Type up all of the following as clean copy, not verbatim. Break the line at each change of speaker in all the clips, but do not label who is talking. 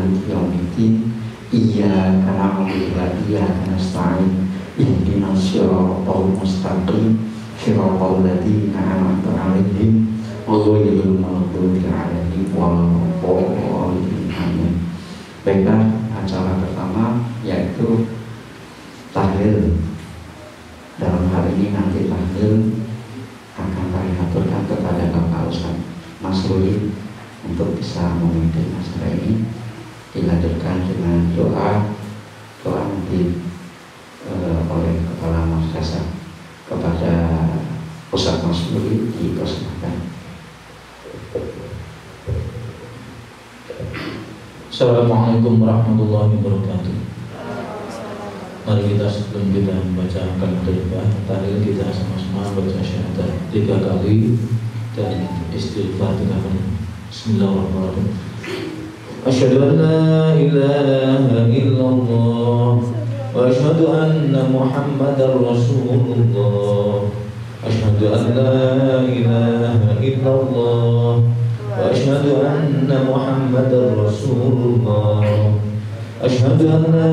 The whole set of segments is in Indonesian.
maliki yaumiddin iyyaka na'budu wa iyyaka nasta'in ihdinas siratal mustaqim siratal ladzina an'amta 'alaihim ghairil maghdubi 'alaihim waladdallin. Baiklah, acara pertama yaitu tahlil. Dalam hal ini nanti tahlil akan kami aturkan kepada Bapak Ustaz Mas Ruli untuk bisa memimpin acara ini. Dilanjutkan dengan doa nanti oleh Kepala Madrasah kepada Ustaz Mas Ruli, dipersilakan.
Assalamualaikum warahmatullahi wabarakatuh. Mari kita sebelum kita membaca kalimat tahlil kita sama-sama baca syahadat 3 kali dan istighfar 3 kali. Bismillahirrahmanirrahim. Asyhadu an la ilaha illallah wa asyhadu anna Muhammadar Rasulullah. Asyhadu an la ilaha illallah wa asyhadu anna Muhammadar Rasulullah. Asyhadu an la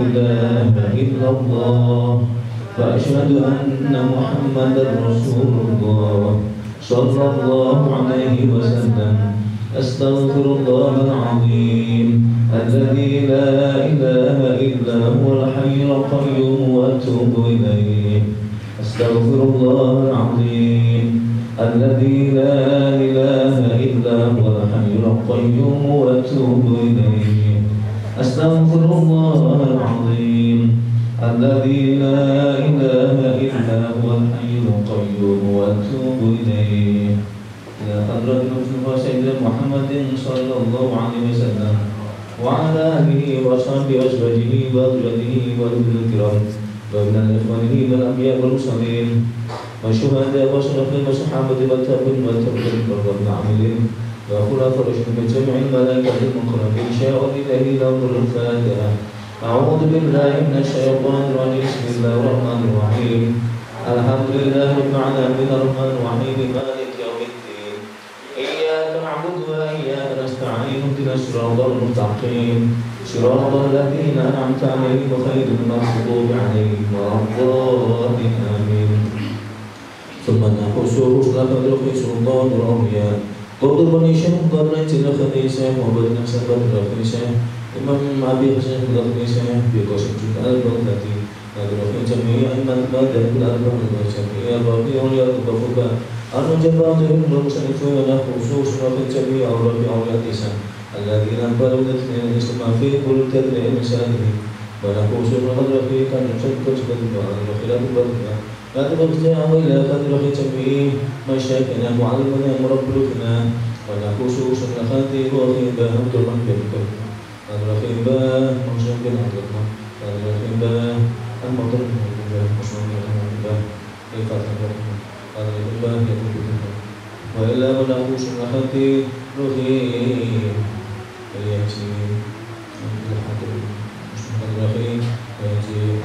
ilaha illallah wa asyhadu anna Muhammadar Rasulullah sallallahu alaihi wasallam. Astaghfirullahal azim alladzi la ilaha illa huwal hayyul qayyum wa atubu ilaih. Astaghfirullahal azim الذي لا إله إلا هو الحي القيوم وأتوب إليه. أستغفر الله العظيم الذي لا إله إلا هو الحي القيوم وأتوب إليه. إلى حضرة سيدنا محمد صلى الله عليه وسلم وعلى آله وصحبه وأزواجه وذريته وأولي الكرام ومن إخوانه والأنبياء والمرسلين والشهداء والصالحين والصحابة والتابعين والتابعين والعاملين وخلفاء الراشدين وجميع الملائكة المقربين شاءوا لله الأمر الفاتحة. أعوذ بالله من الشيطان الرجيم. بسم الله الرحمن الرحيم. الحمد لله رب العالمين الرحمن الرحيم مالك يوم الدين إياك نعبد وإياك نستعين اهدنا الصراط المستقيم صراط الذين أنعمت عليهم غير المغضوب عليهم ولا الضالين آمين. ثم نخص رسل فدرك سلطان الأولياء قبل بني شيخ قبل انتلاق خديسة وبدنا سبب رفيسة إمام أبي حسن الخديسة بقسم جد البغدادي أدرك جميع من بدر الأربع الجميع باقي أولياء البفقة أن جبادهم المصنفون خصوص في جميع أولياء أولياء الذين بلغوا الاثنين الإسلام في كل تدري إنسانه ونخص القدر في كان يشكر سبب الخلاف البركة لا تبقى إلى قدر جميع مشايخنا معلمنا مربنا ونخصوص الخاتم وخيبة عبد الرحمن بن الرخيبة مشايخ الرحمن الرخيبة المطر الرخيبة الرخيبة وإلا ونخصوص الخاتم رخيب الياسين الحاكم الرخيب الياسين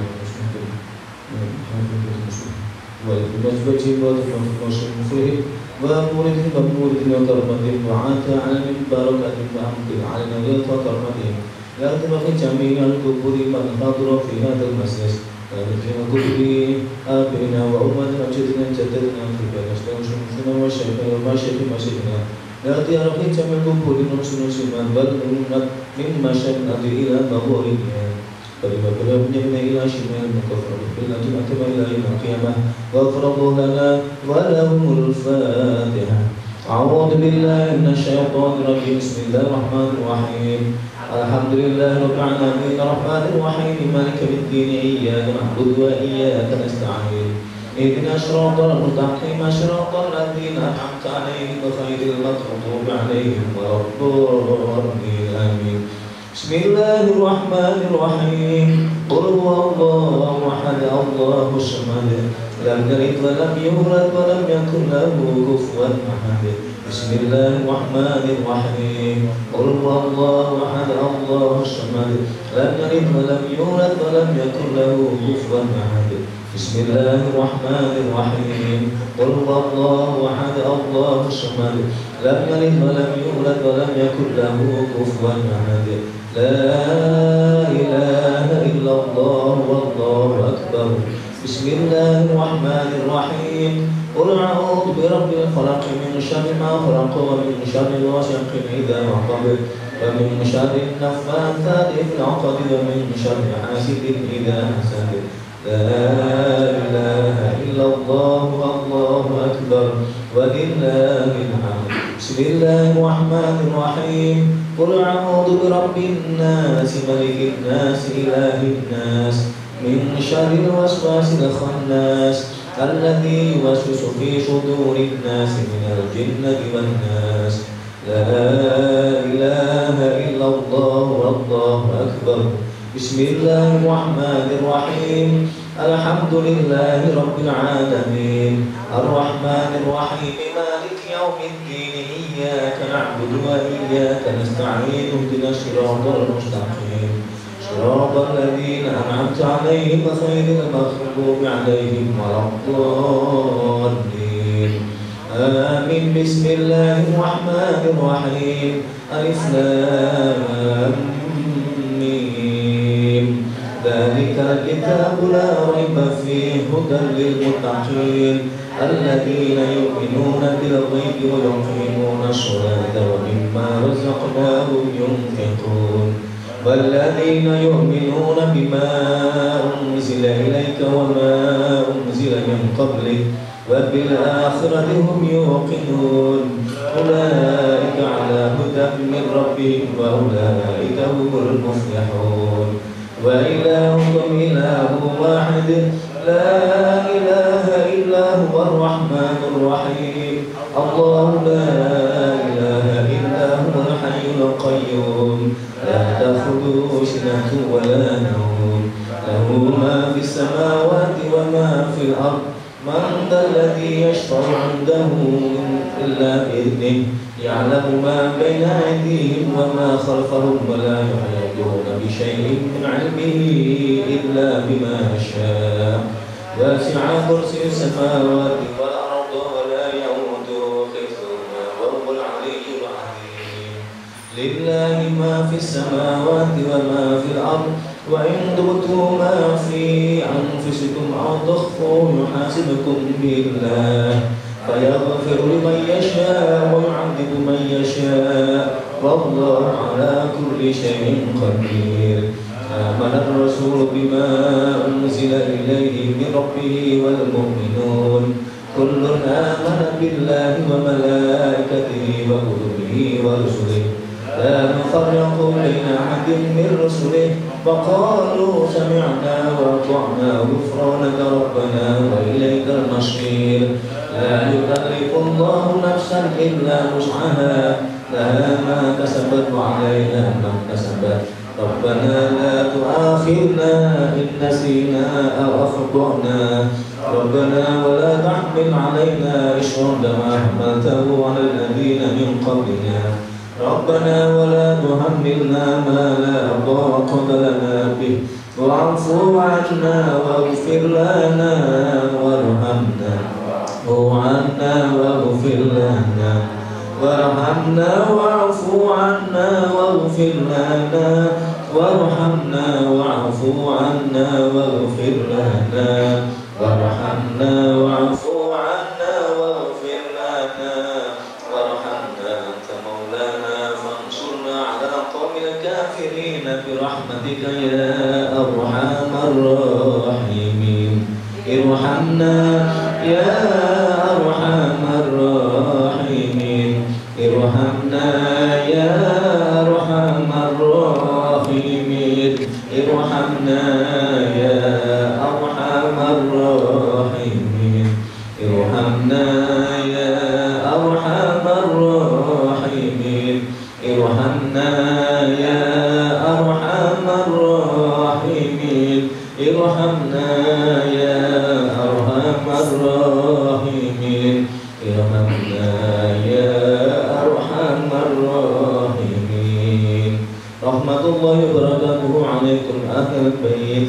والمجبج والمفرد ومورد ومورد وكرمة وعاتى على المباركة وحمد علينا وكرمة لا تبقى جميع الكبر من حضر في هذا المسجد لا تبقى كبر آبائنا وأمتنا وجدنا جددنا في بين أشتاوشنا وشيخنا ومشيخنا لا تبقى جميع الكبر نرسل سمان بل من مشايخنا إلى مغورنا فلما بلغنا إلى شمال المكفر بالله أتبع إلى يوم القيامة واغفر الله لنا ولهم الفاتحة. أعوذ بالله من الشيطان الرجيم. بسم الله الرحمن الرحيم. الحمد لله رب العالمين الرحمن الرحيم مالك يوم الدين إياك نعبد وإياك نستعين اهدنا الصراط المستقيم صراط الذين أنعمت عليهم غير المغضوب عليهم ولا الضالين آمين. بسم الله الرحمن الرحيم. قل هو الله أحد الله الصمد لم يلد ولم يولد ولم يكن له كفوا أحد. بسم الله الرحمن الرحيم. قل هو الله أحد الله الصمد لم يلد ولم يولد ولم يكن له كفوا أحد. Bismillahirrahmanirrahim. Qul huwallahu ahad, Allahu samad, lam yalid wa lam yulad wa lam yakul lahu kufuwan ahad. La ilaha illallah wallahu akbar. Bismillahirrahmanirrahim. Qul a'udzu birabbil falaq min syarri ma khalaq wa min syarri ghasiqin idza waqab wa min syarri naffatsati fil 'uqad wa min syarri hasidin idza hasad. La ilaha illallah wallahu akbar walillahil hamd. Bismillahirrahmanirrahim. Qul a'udzu birabbin nas malikin nas ilahin nas min syarril waswasil khannas alladzi yuwaswisu fi sudurin nas minal jinnati wan nas. La ilaha illallah wallahu akbar. Bismillahirrahmanirrahim. Alhamdulillahi rabbil alamin. Arrahmanir rahim. Maliki yaumiddin. Iyyaka na'budu wa iyyaka nasta'in. Ihdinas siratal mustaqim. Siratal ladzina an'amta 'alaihim ghairil maghdubi 'alaihim waladdallin. Amin. Bismillahirrahmanirrahim. Alif lam mim. Dzalikal kitabu la raiba fihi hudan lil muttaqin alladzina yu'minuna bil ghaibi wa yuqimuna ash-sholata wa mimma razaqnahum yunfiqun. والذين يؤمنون بما أنزل إليك وما أنزل من قبلك وبالآخرة هم يوقنون. أولئك على هدى من ربهم وأولئك هم المفلحون. وإلهكم إله واحد لا إله إلا هو الرحمن الرحيم. الله لا إله إلا هو الحي القيوم لا تأخذه سنة ولا نوم له ما في السماوات وما في الأرض. من ذا الذي يشفع عنده إلا بإذنه يعلم ما بين أيديهم وما خلفهم ولا يحيطون بشيء من علمه إلا بما شاء. وسع كرسي السماوات والأرض ولا يؤوده حفظهما وهو العلي العظيم. لله ما في السماوات وما في الأرض وإن تبدوا ما في أنفسكم أو تخفوه يحاسبكم به الله فيغفر لمن يشاء ويعذب من يشاء والله على كل شيء قدير. آمن الرسول بما أنزل إليه من ربه والمؤمنون كل آمن بالله وملائكته وكتبه ورسله لا نفرق بين أحد من رسله وقالوا سمعنا وأطعنا غفرانك ربنا وإليك المصير. لا يكلف الله نفسا إلا وسعها لها ما كسبت وعليها ما اكتسبت. ربنا لا تؤاخذنا إن نسينا أو أخطأنا. ربنا ولا تحمل علينا إصرا كما حملته على الذين من قبلنا. ربنا ولا تحملنا ما لا طاقة لنا به واعف عنا واغفر لنا وارحمنا واغفر لنا وارحمنا واعف عنا واغفر لنا وارحمنا واعف عنا واغفر لنا وارحمنا واعف عنا واغفر لنا وارحمنا أنت مولانا فانصرنا على القوم الكافرين برحمتك يا أرحم الراحمين. ارحمنا يا أرحم الراحمين. ارحمنا يا أرحم الراحمين. ارحمنا يا أرحم الراحمين. ارحمنا يا أرحم الراحمين. ارحمنا يا أرحم الراحمين. ارحمنا يا أرحم الراحمين. ارحمنا يا أرحم الراحمين. رحمة الله وبركاته عليكم أهل البيت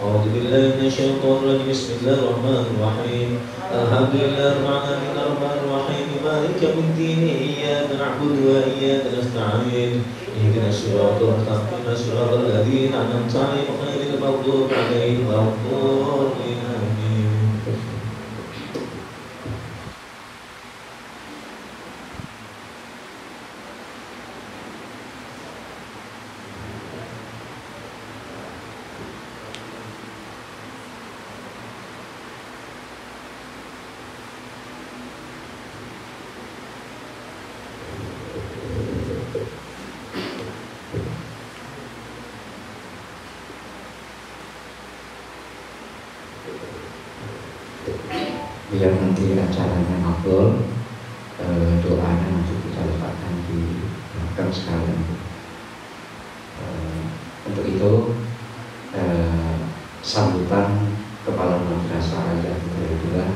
أعوذ بالله من الشيطان الرجيم بسم الله الرحمن الرحيم الحمد لله رب العالمين الرحمن الرحيم مالك يوم الدين إياك نعبد وإياك نستعين اهدنا الصراط المستقيم صراط الذين أنعمت عليهم غير المغضوب عليهم ولا الضالين آمين.
Biar nanti acaranya ngobrol, doanya nanti kita letakkan di belakang sekalian. Untuk itu sambutan Kepala Madrasah Al-Hidayah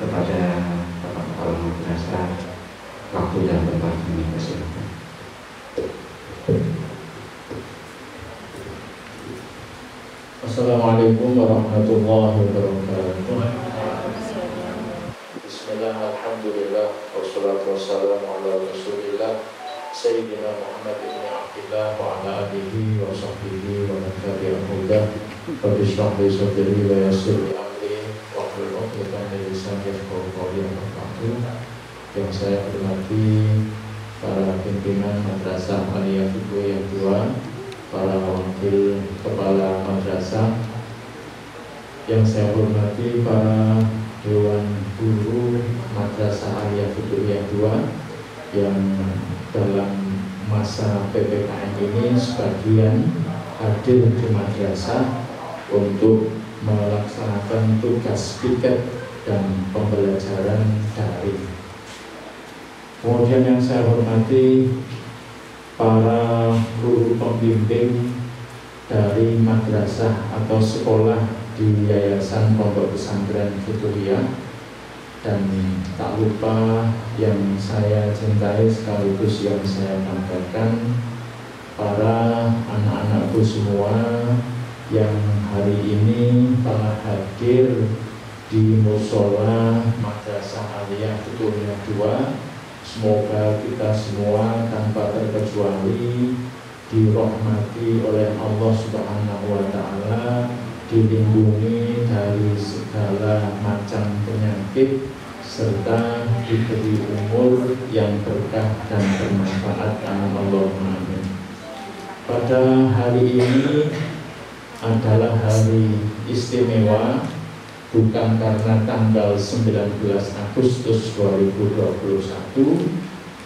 kepada Bapak Kepala Madrasah, waktu dan tempat ini persilakan.
Assalamualaikum warahmatullahi wabarakatuh. Bismillah, alhamdulillah, wassalatu wassalamu ala rasulillah Sayyidina Muhammad ibn Abdillah wa ala alihi wa sahbihi wa man tabi'ahum hudah. Rabbi shrah li sadri wa yassir li amri wahlul 'uqdatam min lisani yafqahu qawli. Yang saya hormati para pimpinan Madrasah Aliyah Fiqh yang dua, para wakil kepala madrasah, yang saya hormati para dewan guru Madrasah Aliyah Fiqh 2 yang dalam masa PPKM ini sebagian hadir di madrasah untuk melaksanakan tugas piket dan pembelajaran daring. Kemudian yang saya hormati para guru pembimbing dari madrasah atau sekolah di Yayasan Pondok Pesantren Fitriyah, dan tak lupa yang saya cintai sekaligus yang saya banggakan, para anak-anakku semua yang hari ini telah hadir di Musola Madrasah Aliyah Fitriyah 2. Semoga kita semua tanpa terkecuali dirahmati oleh Allah Subhanahu wa Ta'ala, dilindungi dari segala macam penyakit, serta diberi umur yang berkah dan bermanfaat. Allahumma amin. Pada hari ini adalah hari istimewa, bukan karena tanggal 19 Agustus 2021,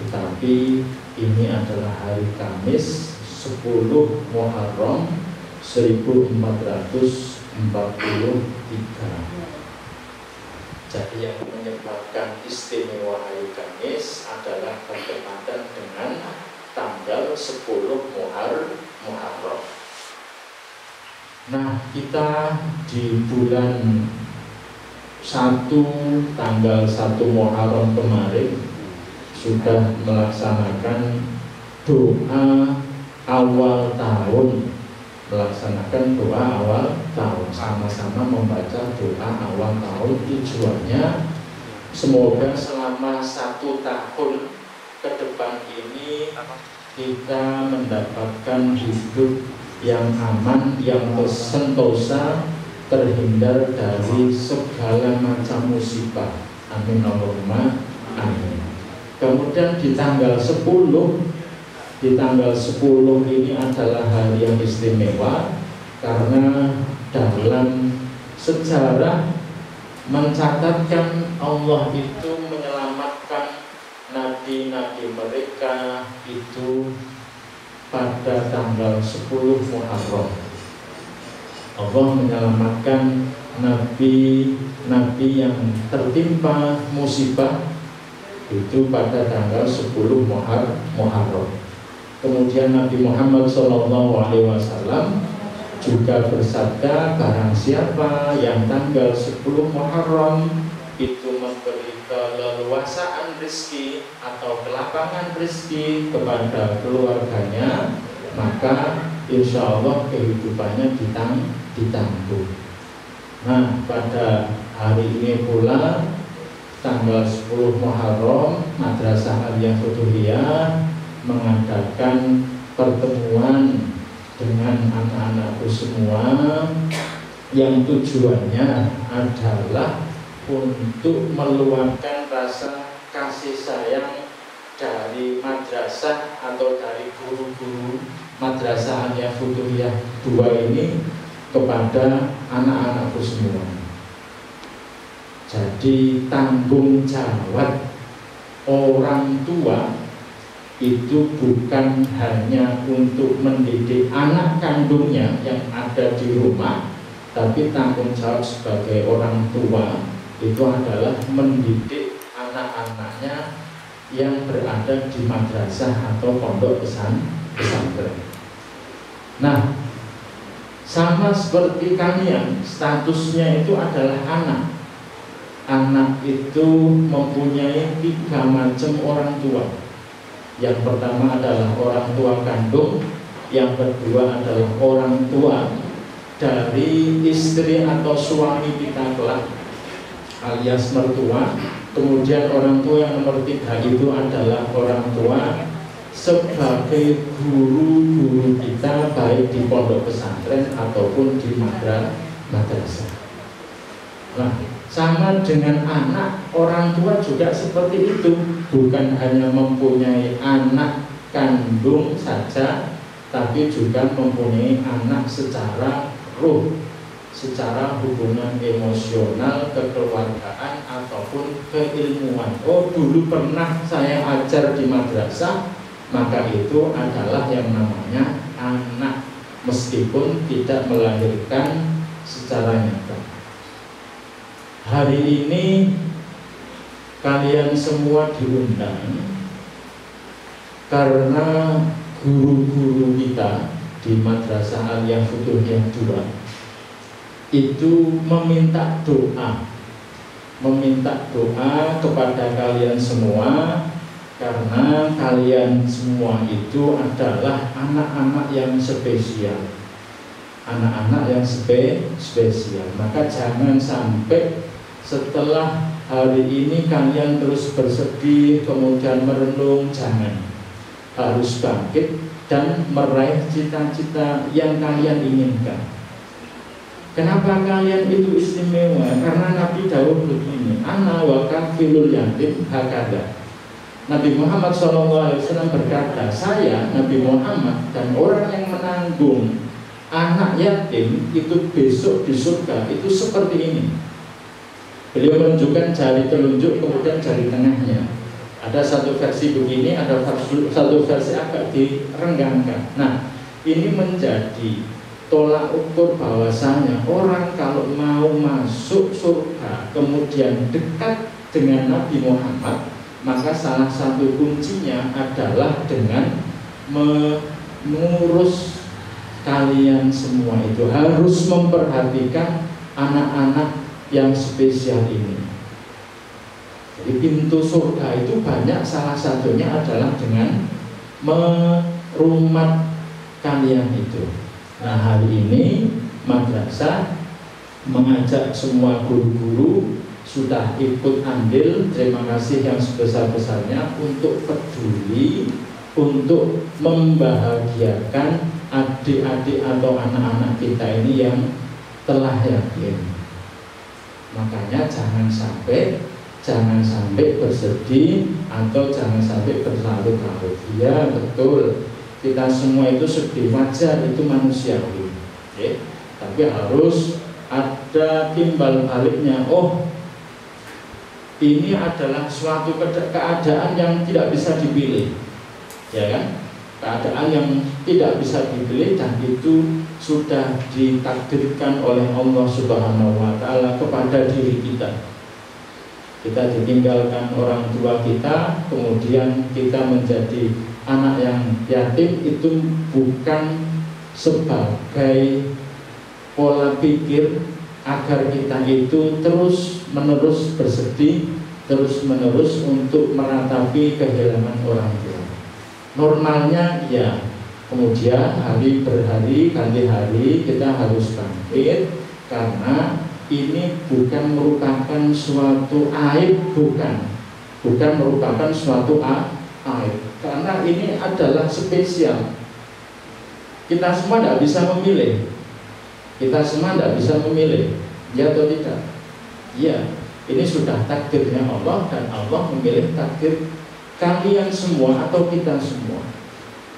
tetapi ini adalah hari Kamis 10 Muharram 1443. Jadi yang menyebabkan istimewa hari Kamis adalah bertepatan dengan tanggal 10 Muharram. Nah, kita di bulan 1 tanggal 1 Muharram kemarin sudah melaksanakan doa awal tahun, sama-sama membaca doa awal tahun. Tujuannya semoga selama 1 tahun ke depan ini kita mendapatkan hidup yang aman, yang sentosa, terhindar dari segala macam musibah. Amin Allahumma amin. Kemudian di tanggal 10 ini adalah hari yang istimewa karena dalam sejarah mencatatkan Allah itu menyelamatkan nabi-nabi mereka itu pada tanggal 10 Muharram. Allah menyelamatkan nabi-nabi yang tertimpa musibah itu pada tanggal 10 Muharram. Kemudian Nabi Muhammad SAW juga bersabda, barang siapa yang tanggal 10 Muharram itu memberi keleluasaan rezeki atau kelapangan rezeki kepada keluarganya, maka insya Allah kehidupannya ditanggung. Nah, pada hari ini pula tanggal 10 Muharram, Madrasah Aliyah Futuhiyah mengadakan pertemuan dengan anak-anakku semua yang tujuannya adalah untuk meluapkan rasa kasih sayang dari madrasah atau dari guru-guru Madrasah Aliyah Futuhiyah 2 ini kepada anak-anakku semua. Jadi tanggung jawab orang tua itu bukan hanya untuk mendidik anak kandungnya yang ada di rumah, tapi tanggung jawab sebagai orang tua itu adalah mendidik anak-anaknya yang berada di madrasah atau pondok pesantren. Nah, sama seperti kalian, statusnya itu adalah anak. Anak itu mempunyai 3 macam orang tua. Yang pertama adalah orang tua kandung, yang kedua adalah orang tua dari istri atau suami kita kelak alias mertua. Kemudian orang tua yang nomor 3 itu adalah orang tua sebagai guru-guru kita baik di pondok pesantren ataupun di madrasah. Nah, sama dengan anak, orang tua juga seperti itu, bukan hanya mempunyai anak kandung saja, tapi juga mempunyai anak secara ruh, secara hubungan emosional, kekeluargaan ataupun keilmuan. Oh, dulu pernah saya ajar di madrasah, maka itu adalah yang namanya anak, meskipun tidak melahirkan secara nyata. Hari ini kalian semua diundang karena guru-guru kita di Madrasah Aliyah Futuhiyah 2 itu meminta doa kepada kalian semua, karena kalian semua itu adalah anak-anak yang spesial, anak-anak yang spesial. Maka jangan sampai setelah hari ini kalian terus bersedih kemudian merenung. Jangan, harus bangkit dan meraih cita-cita yang kalian inginkan. Kenapa kalian itu istimewa? Karena Nabi Daud begini, ana wa kafilul yatim hakada. Nabi Muhammad SAW berkata, saya Nabi Muhammad dan orang yang menanggung anak yatim itu besok di surga itu seperti ini. Beliau menunjukkan jari telunjuk kemudian jari tengahnya. Ada satu versi begini, ada satu versi agak direnggangkan. Nah, ini menjadi tolak ukur bahwasanya orang kalau mau masuk surga kemudian dekat dengan Nabi Muhammad, maka salah satu kuncinya adalah dengan mengurus kalian semua itu, harus memperhatikan anak-anak yang spesial ini. Jadi pintu surga itu banyak, salah satunya adalah dengan merumat kalian itu. Nah, hari ini madrasah mengajak semua guru-guru sudah ikut andil, terima kasih yang sebesar-besarnya, untuk peduli, untuk membahagiakan adik-adik atau anak-anak kita ini yang telah yakin. Makanya jangan sampai bersedih atau jangan sampai berlarut-larut. Ya betul, kita semua itu sedih, wajar, itu manusiawi. Okay? Tapi harus ada timbal baliknya. Oh, ini adalah suatu keadaan yang tidak bisa dipilih, ya kan? Keadaan yang tidak bisa dipilih, dan itu sudah ditakdirkan oleh Allah Subhanahu wa Ta'ala kepada diri kita. Kita ditinggalkan orang tua kita, kemudian kita menjadi anak yang yatim, itu bukan sebagai pola pikir agar kita itu terus menerus bersedih, terus menerus untuk meratapi kehilangan orang tua. Normalnya ya Kemudian hari berhari ganti hari kita harus bangkit, karena ini bukan merupakan suatu aib, bukan merupakan suatu aib, karena ini adalah spesial. Kita semua tidak bisa memilih, ya atau tidak? Ya, ini sudah takdirnya Allah, dan Allah memilih takdir kalian semua atau kita semua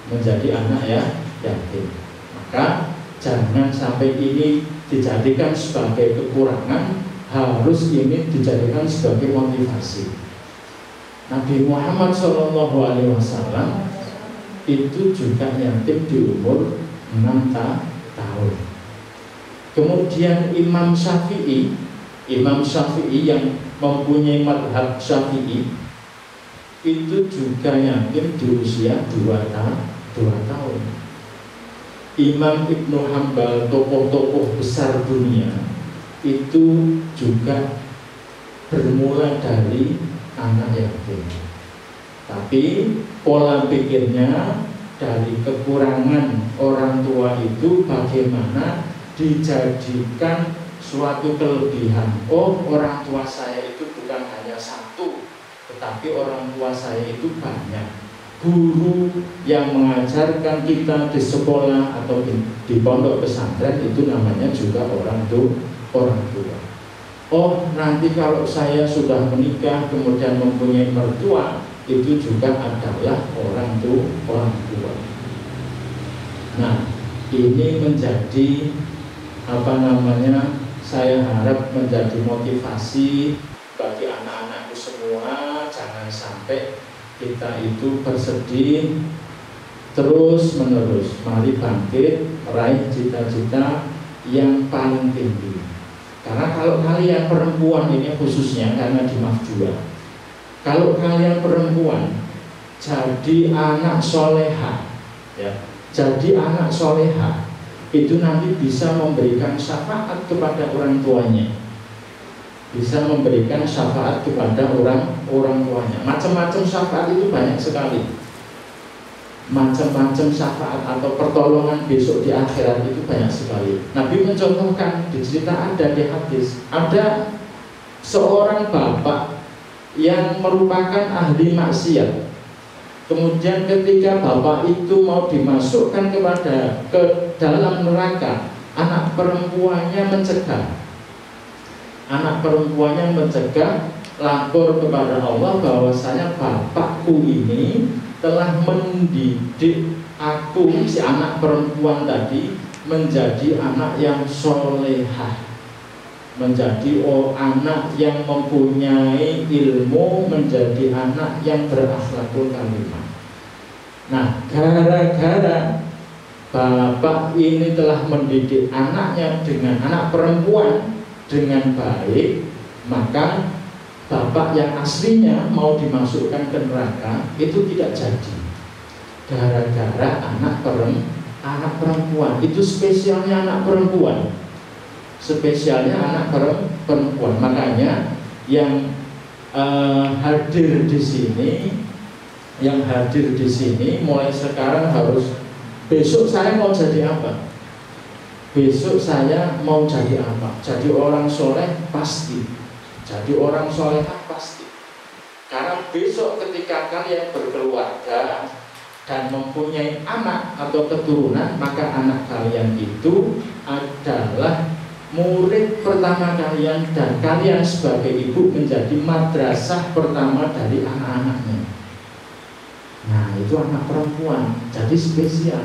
menjadi anak yatim. Maka jangan sampai ini dijadikan sebagai kekurangan, harus ini dijadikan sebagai motivasi. Nabi Muhammad SAW itu juga yatim di umur 6 tahun. Kemudian Imam Syafi'i yang mempunyai madhab Syafi'i itu juga yatim di usia 2 tahun. Imam Ibnu Hanbal, tokoh-tokoh besar dunia, itu juga bermula dari anak yatim. Tapi pola pikirnya dari kekurangan orang tua itu bagaimana dijadikan suatu kelebihan. Oh, orang tua saya itu bukan hanya satu, tetapi orang tua saya itu banyak. Guru yang mengajarkan kita di sekolah atau di pondok pesantren itu namanya juga orang tua. Oh, nanti kalau saya sudah menikah kemudian mempunyai mertua, itu juga adalah orang tua. Nah, ini menjadi saya harap menjadi motivasi bagi anak-anakku semua. Jangan sampai kita itu bersedih terus menerus. Mari bangkit, raih cita-cita yang paling tinggi. Karena kalau kalian perempuan, ini khususnya karena di Mafjua, kalau kalian perempuan jadi anak soleha, ya, jadi anak soleha, itu nanti bisa memberikan syafaat kepada orang tuanya, bisa memberikan syafaat kepada orang tuanya. Macam-macam syafaat itu banyak sekali. Macam-macam syafaat atau pertolongan besok di akhirat itu banyak sekali. Nabi mencontohkan, di cerita ada di hadis, ada seorang bapak yang merupakan ahli maksiat. Kemudian ketika bapak itu mau dimasukkan ke dalam neraka, anak perempuannya mencegah. Lapor kepada Allah bahwasanya bapakku ini telah mendidik aku, si anak perempuan tadi, menjadi anak yang solehah, menjadi anak yang mempunyai ilmu, menjadi anak yang berakhlakul karimah. Nah, gara-gara bapak ini telah mendidik anaknya dengan anak perempuan dengan baik, maka bapak yang aslinya mau dimasukkan ke neraka itu tidak jadi, gara-gara anak perempuan. Itu spesialnya anak perempuan, makanya yang hadir di sini mulai sekarang harus, besok saya mau jadi apa, jadi orang soleh pasti, jadi orang solehah pasti. Karena besok ketika kalian berkeluarga dan mempunyai anak atau keturunan, maka anak kalian itu adalah murid pertama kalian, dan kalian sebagai ibu menjadi madrasah pertama dari anak-anaknya. Nah, itu anak perempuan, jadi spesial.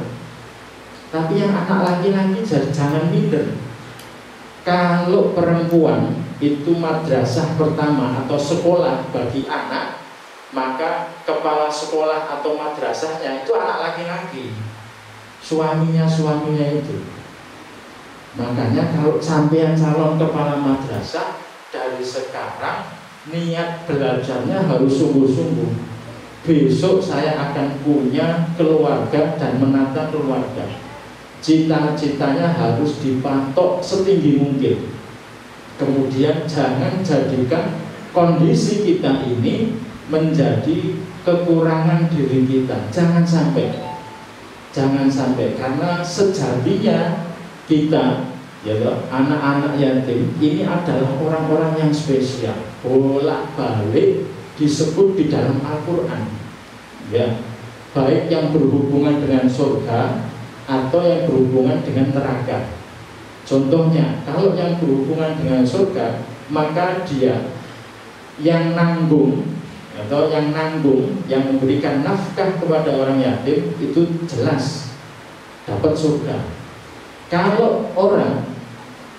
Tapi yang anak laki-laki jangan minder. Kalau perempuan itu madrasah pertama atau sekolah bagi anak, maka kepala sekolah atau madrasahnya itu anak laki-laki, suaminya itu. Makanya kalau sampean calon kepala madrasah, dari sekarang niat belajarnya harus sungguh-sungguh. Besok saya akan punya keluarga dan menata keluarga. Cita-citanya harus dipatok setinggi mungkin. Kemudian jangan jadikan kondisi kita ini menjadi kekurangan diri kita. Jangan sampai. Jangan sampai, karena sejatinya kita, ya toh, anak-anak yatim ini adalah orang-orang yang spesial, bolak-balik disebut di dalam Al-Quran, ya, baik yang berhubungan dengan surga atau yang berhubungan dengan neraka. Contohnya, kalau yang berhubungan dengan surga, maka dia yang nanggung atau yang memberikan nafkah kepada orang yatim itu jelas dapat surga. Kalau orang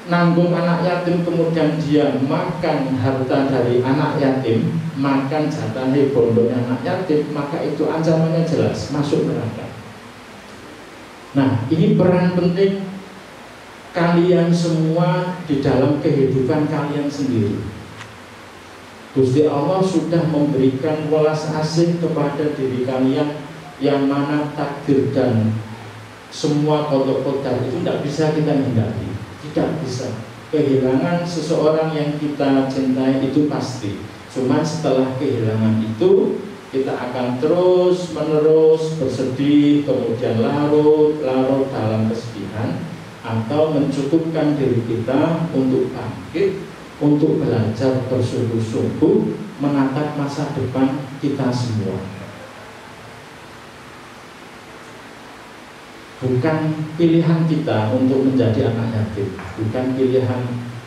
nanggung anak yatim kemudian dia makan harta dari anak yatim, makan jatah bondoknya anak yatim, maka itu ancamannya jelas masuk neraka. Nah, ini peran penting kalian semua di dalam kehidupan kalian sendiri. Gusti Allah sudah memberikan welas asih kepada diri kalian, yang mana takdir dan semua qada itu tidak bisa kita hindari, tidak bisa. Kehilangan seseorang yang kita cintai itu pasti. Cuma setelah kehilangan itu kita akan terus menerus bersedih, kemudian larut dalam kesedihan, atau mencukupkan diri kita untuk bangkit, untuk belajar bersungguh-sungguh menatap masa depan kita semua. Bukan pilihan kita untuk menjadi anak yatim, bukan pilihan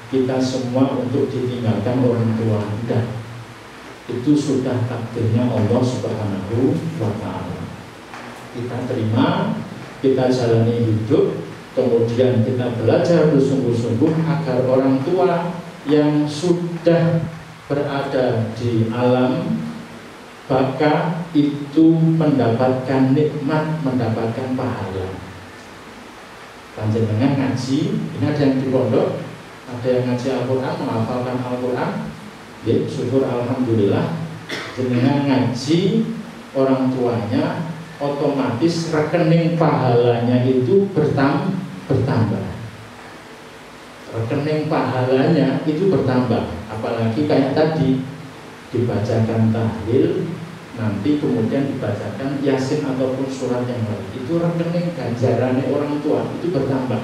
kita semua untuk ditinggalkan orang tua, tidak. Itu sudah takdirnya Allah Subhanahu wa Ta'ala. Kita terima, kita jalani hidup, kemudian kita belajar bersungguh-sungguh agar orang tua yang sudah berada di alam baka itu mendapatkan nikmat, mendapatkan pahala. Panjenengan ngaji, ini ada yang di pondok, ada yang ngaji Al-Quran, menghafalkan Al-Quran, ya, syukur alhamdulillah. Jenengan ngaji, orang tuanya otomatis rekening pahalanya itu bertambah. Rekening pahalanya itu bertambah. Apalagi kayak tadi dibacakan tahlil, nanti kemudian dibacakan Yasin ataupun surat yang lain, itu rekening ganjarannya orang tua itu bertambah.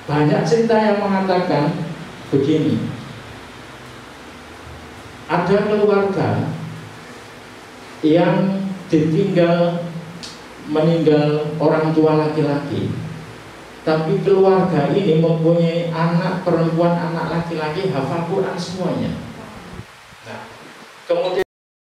Banyak cerita yang mengatakan begini, ada keluarga yang meninggal orang tua laki-laki, tapi keluarga ini mempunyai anak perempuan, anak laki-laki hafal Quran semuanya. Nah, kemudian